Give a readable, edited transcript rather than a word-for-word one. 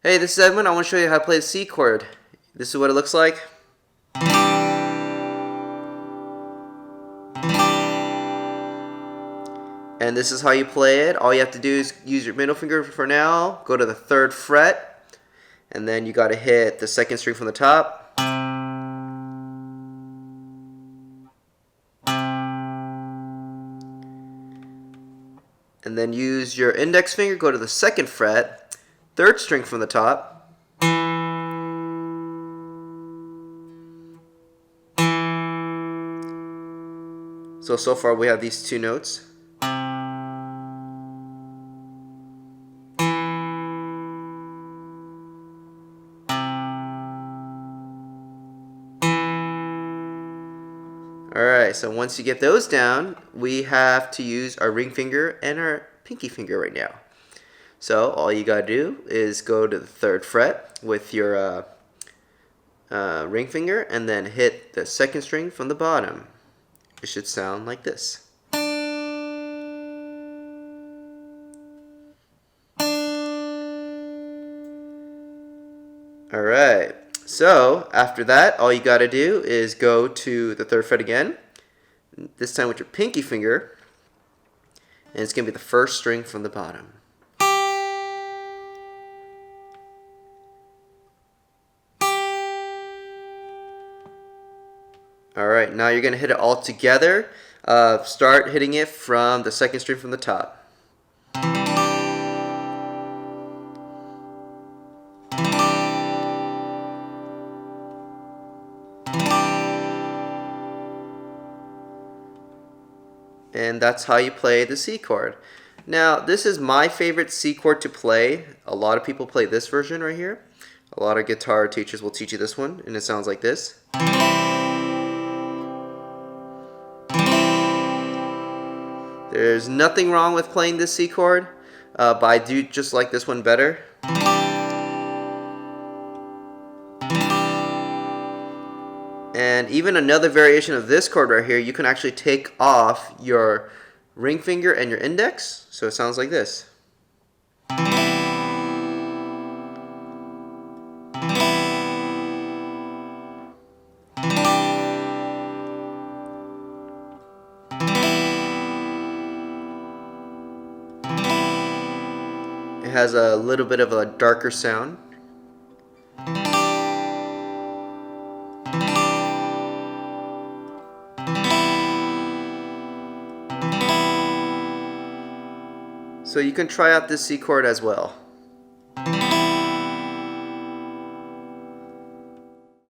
Hey, this is Edwin. I want to show you how to play the C chord. This is what it looks like. And this is how you play it. All you have to do is use your middle finger for now, go to the 3rd fret, and then you got to hit the 2nd string from the top. And then use your index finger, go to the 2nd fret, 3rd string from the top. So far we have these 2 notes. Alright, so once you get those down, we have to use our ring finger and our pinky finger right now. So all you gotta do is go to the 3rd fret with your ring finger and then hit the 2nd string from the bottom. It should sound like this. Alright, so after that, all you gotta do is go to the 3rd fret again, this time with your pinky finger, and it's gonna be the 1st string from the bottom. Alright, now you're going to hit it all together. Start hitting it from the 2nd string from the top. And that's how you play the C chord. Now, this is my favorite C chord to play. A lot of people play this version right here. A lot of guitar teachers will teach you this one, and it sounds like this. There's nothing wrong with playing this C chord, but I do just like this one better. And even another variation of this chord right here, you can actually take off your ring finger and your index, so it sounds like this. It has a little bit of a darker sound. So you can try out this C chord as well.